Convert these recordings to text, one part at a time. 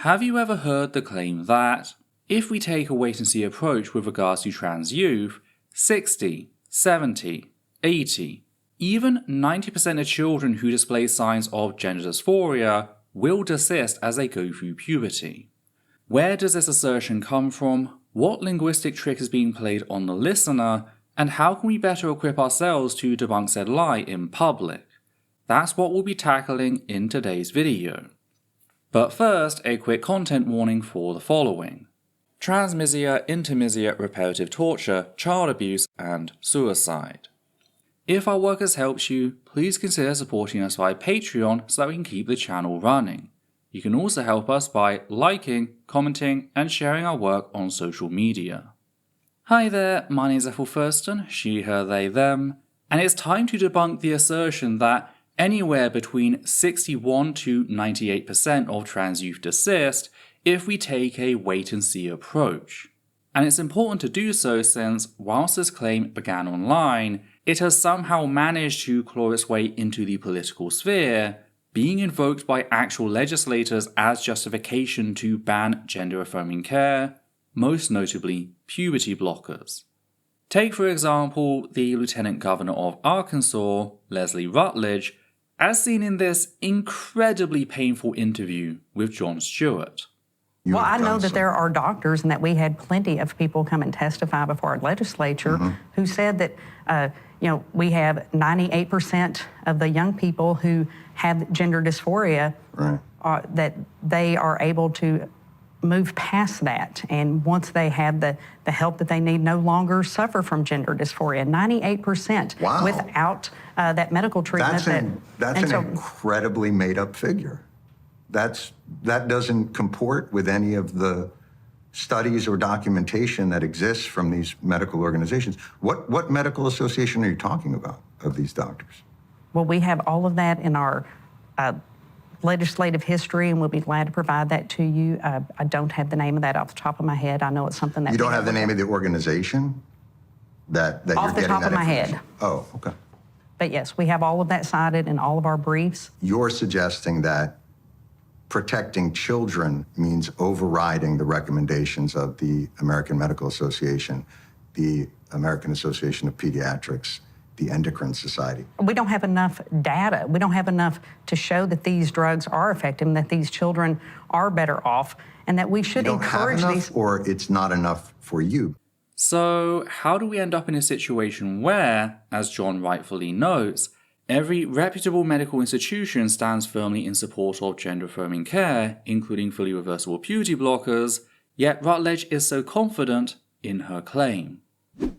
Have you ever heard the claim that, if we take a wait-and-see approach with regards to trans youth, 60, 70, 80, even 90% of children who display signs of gender dysphoria will desist as they go through puberty? Where does this assertion come from? What linguistic trick is being played on the listener? And how can we better equip ourselves to debunk said lie in public? That's what we'll be tackling in today's video. But first, a quick content warning for the following: transmisia, intermisia, repetitive torture, child abuse, and suicide. If our work has helped you, please consider supporting us via Patreon so that we can keep the channel running. You can also help us by liking, commenting, and sharing our work on social media. Hi there, my name is Ethel Thurston, she, her, they, them, and it's time to debunk the assertion that anywhere between 61 to 98% of trans youth desist if we take a wait-and-see approach. And it's important to do so since, whilst this claim began online, it has somehow managed to claw its way into the political sphere, being invoked by actual legislators as justification to ban gender-affirming care, most notably puberty blockers. Take for example the Lieutenant Governor of Arkansas, Leslie Rutledge, as seen in this incredibly painful interview with Jon Stewart. Well, I know that there are doctors and that we had plenty of people come and testify before our legislature who said that, we have 98% of the young people who have gender dysphoria, that they are able to move past that. And once they have the help that they need, no longer suffer from gender dysphoria. 98% without that medical treatment. That's an incredibly made-up figure. That doesn't comport with any of the studies or documentation that exists from these medical organizations. What medical association are you talking about of these doctors? Well, we have all of that in our legislative history, and we'll be glad to provide that to you. I don't have the name of that off the top of my head. I know it's something that... You don't have the name of the organization that you're getting that off the top of my head. Oh, okay. But yes, we have all of that cited in all of our briefs. You're suggesting that protecting children means overriding the recommendations of the American Medical Association, the American Association of Pediatrics, the Endocrine Society. We don't have enough data. We don't have enough to show that these drugs are effective and that these children are better off, and that we should encourage these. Or it's not enough for you. So how do we end up in a situation where, as Jon rightfully notes, every reputable medical institution stands firmly in support of gender-affirming care, including fully reversible puberty blockers, yet Rutledge is so confident in her claim?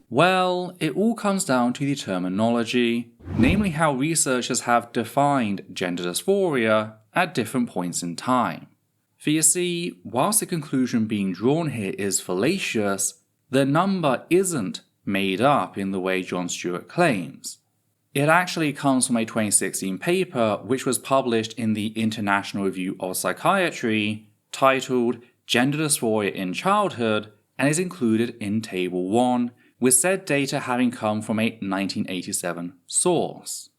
Well, it all comes down to the terminology, namely how researchers have defined gender dysphoria at different points in time. For you see, whilst the conclusion being drawn here is fallacious, the number isn't made up in the way Jon Stewart claims. It actually comes from a 2016 paper which was published in the International Review of Psychiatry, titled Gender Dysphoria in Childhood, and is included in Table 1, with said data having come from a 1987 source.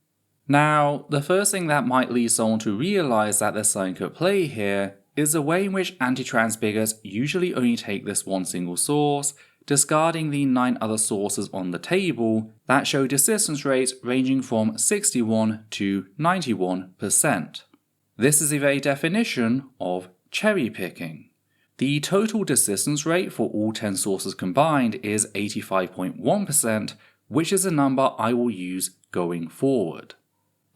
Now, the first thing that might lead someone to realize that there's something at play here is the way in which anti-trans bigots usually only take this one single source, discarding the 9 other sources on the table that show desistance rates ranging from 61 to 91%. This is the very definition of cherry picking. The total desistance rate for all 10 sources combined is 85.1%, which is a number I will use going forward.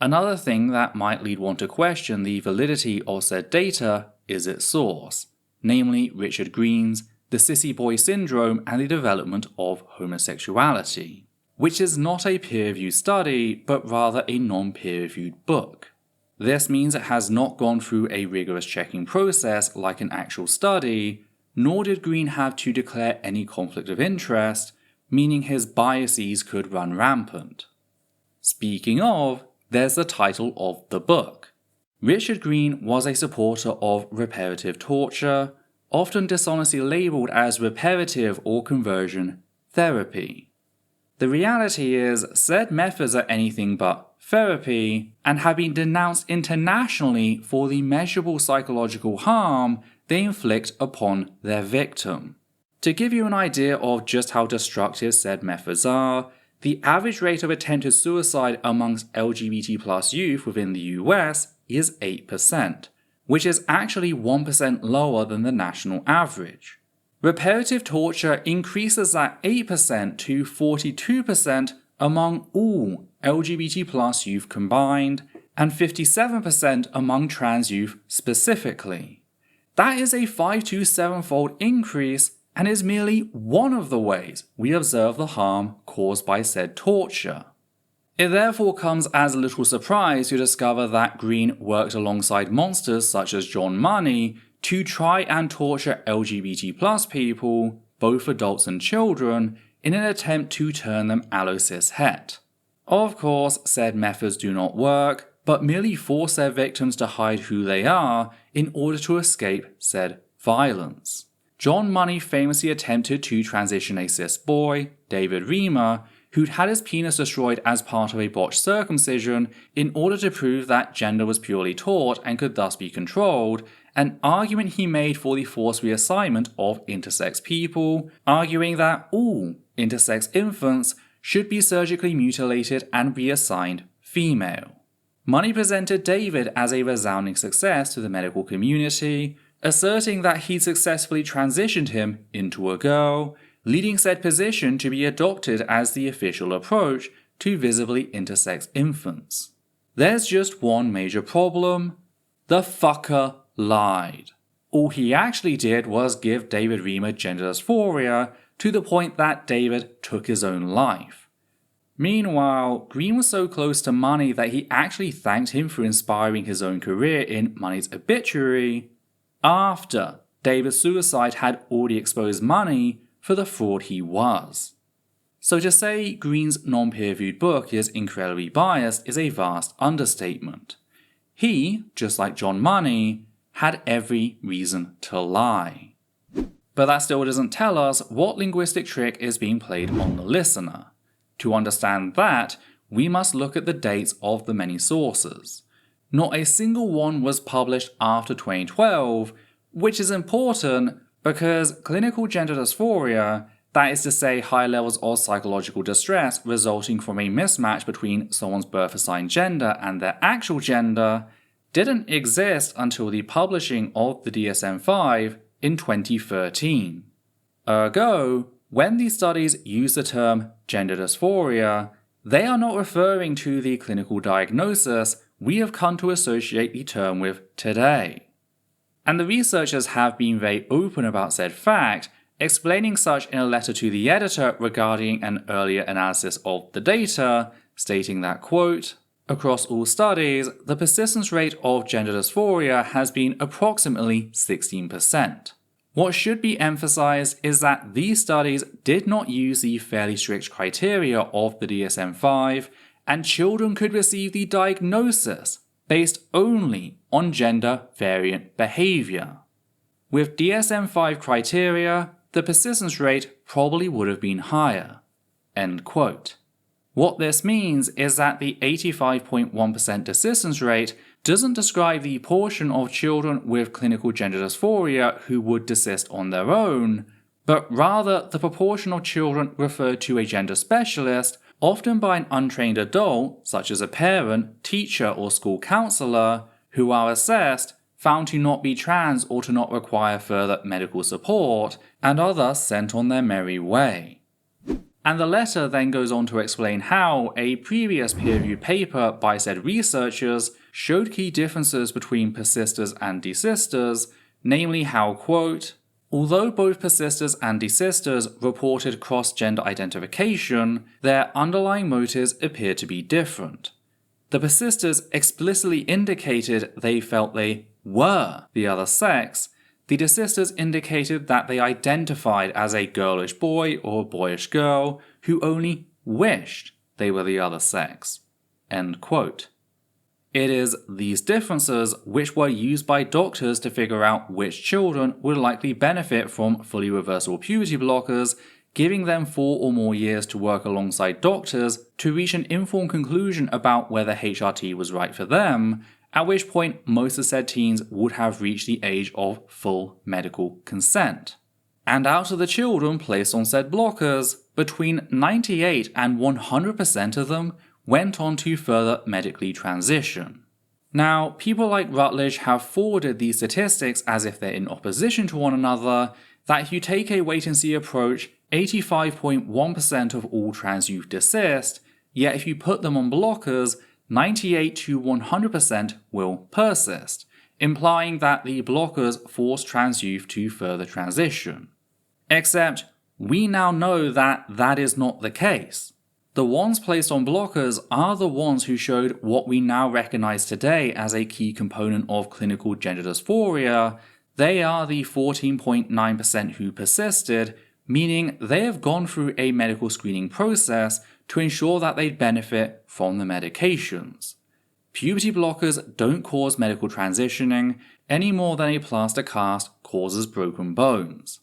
Another thing that might lead one to question the validity of said data is its source, namely Richard Green's The Sissy Boy Syndrome and the Development of Homosexuality, which is not a peer-reviewed study, but rather a non-peer-reviewed book. This means it has not gone through a rigorous checking process like an actual study, nor did Green have to declare any conflict of interest, meaning his biases could run rampant. Speaking of, there's the title of the book. Richard Green was a supporter of reparative torture, often dishonestly labelled as reparative or conversion therapy. The reality is, said methods are anything but therapy and have been denounced internationally for the measurable psychological harm they inflict upon their victim. To give you an idea of just how destructive said methods are, the average rate of attempted suicide amongst LGBT+ youth within the US is 8%, which is actually 1% lower than the national average. Repetitive torture increases that 8% to 42% among all LGBT+ youth combined, and 57% among trans youth specifically. That is a 5 to 7-fold increase and is merely one of the ways we observe the harm caused by said torture. It therefore comes as little surprise to discover that Green worked alongside monsters such as John Money to try and torture LGBT+ people, both adults and children, in an attempt to turn them allo-cis-het. Of course, said methods do not work, but merely force their victims to hide who they are in order to escape said violence. John Money famously attempted to transition a cis boy, David Reamer, who'd had his penis destroyed as part of a botched circumcision in order to prove that gender was purely taught and could thus be controlled, an argument he made for the forced reassignment of intersex people, arguing that all intersex infants should be surgically mutilated and reassigned female. Money presented David as a resounding success to the medical community, asserting that he'd successfully transitioned him into a girl, leading said position to be adopted as the official approach to visibly intersex infants. There's just one major problem. The fucker lied. All he actually did was give David Reamer gender dysphoria to the point that David took his own life. Meanwhile, Green was so close to Money that he actually thanked him for inspiring his own career in Money's obituary after David's suicide had already exposed Money for the fraud he was. So to say Green's non-peer-reviewed book is incredibly biased is a vast understatement. He, just like John Money, had every reason to lie. But that still doesn't tell us what linguistic trick is being played on the listener. To understand that, we must look at the dates of the many sources. Not a single one was published after 2012, which is important because clinical gender dysphoria, that is to say high levels of psychological distress resulting from a mismatch between someone's birth assigned gender and their actual gender, didn't exist until the publishing of the DSM-5 in 2013. Ergo, when these studies use the term gender dysphoria, they are not referring to the clinical diagnosis we have come to associate the term with today. And the researchers have been very open about said fact, explaining such in a letter to the editor regarding an earlier analysis of the data, stating that, quote, "Across all studies, the persistence rate of gender dysphoria has been approximately 16%. What should be emphasized is that these studies did not use the fairly strict criteria of the DSM-5, and children could receive the diagnosis based only on gender variant behavior. With DSM-5 criteria, the persistence rate probably would have been higher." End quote. What this means is that the 85.1% desistance rate doesn't describe the portion of children with clinical gender dysphoria who would desist on their own, but rather the proportion of children referred to a gender specialist, often by an untrained adult, such as a parent, teacher, or school counselor, who are assessed, found to not be trans or to not require further medical support, and are thus sent on their merry way. And the letter then goes on to explain how a previous peer-reviewed paper by said researchers showed key differences between persisters and desisters, namely how, quote, "Although both persisters and desisters reported cross-gender identification, their underlying motives appeared to be different. The persisters explicitly indicated they felt they were the other sex. The desisters indicated that they identified as a girlish boy or a boyish girl who only wished they were the other sex." End quote. It is these differences which were used by doctors to figure out which children would likely benefit from fully reversible puberty blockers, giving them 4 or more years to work alongside doctors to reach an informed conclusion about whether HRT was right for them, at which point most of said teens would have reached the age of full medical consent. And out of the children placed on said blockers, between 98 and 100% of them went on to further medically transition. Now, people like Rutledge have forwarded these statistics as if they're in opposition to one another, that if you take a wait-and-see approach, 85.1% of all trans youth desist, yet if you put them on blockers, 98 to 100% will persist, implying that the blockers force trans youth to further transition. Except, we now know that that is not the case. The ones placed on blockers are the ones who showed what we now recognize today as a key component of clinical gender dysphoria. They are the 14.9% who persisted, meaning they have gone through a medical screening process to ensure that they benefit from the medications. Puberty blockers don't cause medical transitioning any more than a plaster cast causes broken bones.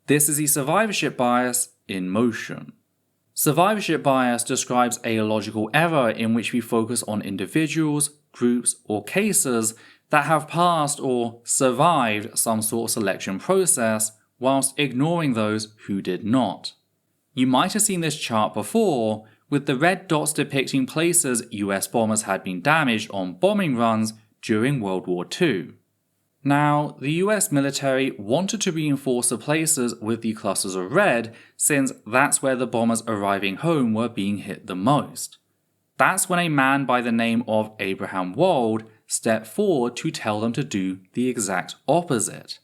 This is the survivorship bias in motion. Survivorship bias describes a logical error in which we focus on individuals, groups, or cases that have passed or survived some sort of selection process, whilst ignoring those who did not. You might have seen this chart before, with the red dots depicting places US bombers had been damaged on bombing runs during World War II. Now, the US military wanted to reinforce the places with the clusters of red, since that's where the bombers arriving home were being hit the most. That's when a man by the name of Abraham Wald stepped forward to tell them to do the exact opposite.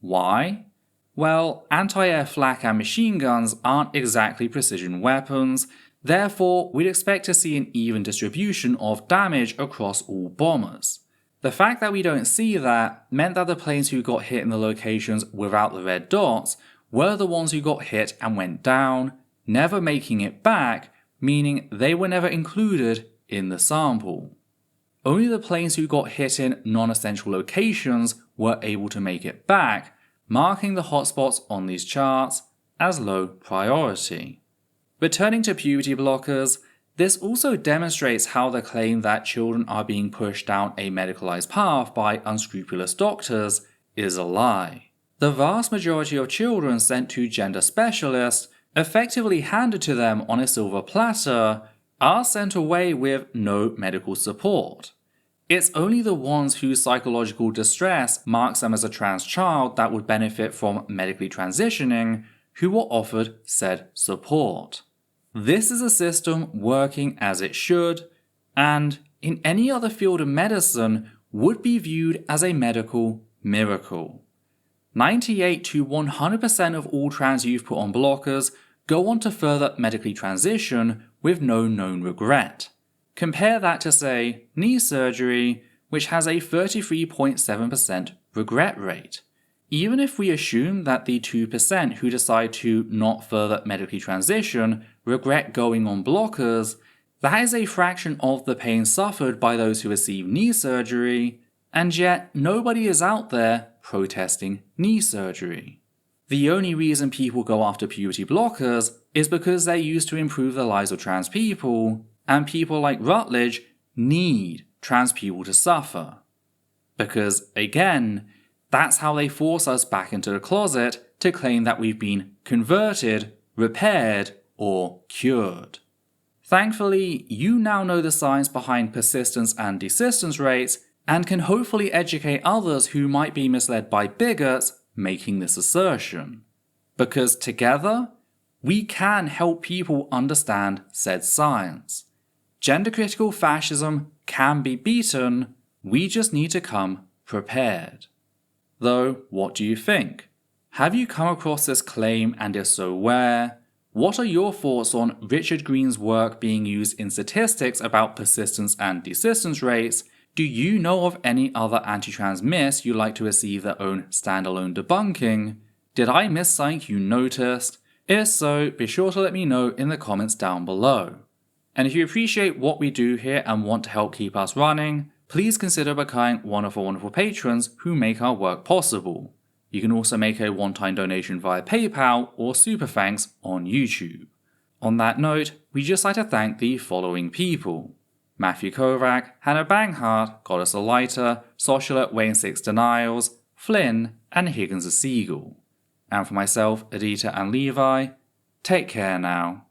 Why? Well, anti-air flak and machine guns aren't exactly precision weapons, therefore we'd expect to see an even distribution of damage across all bombers. The fact that we don't see that meant that the planes who got hit in the locations without the red dots were the ones who got hit and went down, never making it back, meaning they were never included in the sample. Only the planes who got hit in non-essential locations were able to make it back, marking the hotspots on these charts as low priority. Returning to puberty blockers, this also demonstrates how the claim that children are being pushed down a medicalized path by unscrupulous doctors is a lie. The vast majority of children sent to gender specialists, effectively handed to them on a silver platter, are sent away with no medical support. It's only the ones whose psychological distress marks them as a trans child that would benefit from medically transitioning who were offered said support. This is a system working as it should, and in any other field of medicine would be viewed as a medical miracle. 98 to 100% of all trans youth put on blockers go on to further medically transition with no known regret. Compare that to, say, knee surgery, which has a 33.7% regret rate. Even if we assume that the 2% who decide to not further medically transition regret going on blockers, that is a fraction of the pain suffered by those who receive knee surgery, and yet nobody is out there protesting knee surgery. The only reason people go after puberty blockers is because they're used to improve the lives of trans people, and people like Rutledge need trans people to suffer. Because, again, that's how they force us back into the closet to claim that we've been converted, repaired, or cured. Thankfully, you now know the science behind persistence and desistance rates, and can hopefully educate others who might be misled by bigots making this assertion. Because together, we can help people understand said science. Gender-critical fascism can be beaten, we just need to come prepared. Though, what do you think? Have you come across this claim, and if so, where? What are your thoughts on Richard Green's work being used in statistics about persistence and desistance rates? Do you know of any other anti-trans myths you'd like to receive their own standalone debunking? Did I miss something you noticed? If so, be sure to let me know in the comments down below. And if you appreciate what we do here and want to help keep us running, please consider becoming one of our wonderful patrons who make our work possible. You can also make a one-time donation via PayPal or Super Thanks on YouTube. On that note, we'd just like to thank the following people: Matthew Kovac, Hannah Banghart, Goddess a Lighter, Soshula, Wayne Six Denials, Flynn, and Higgins a Seagull. And for myself, Adita and Levi, take care now.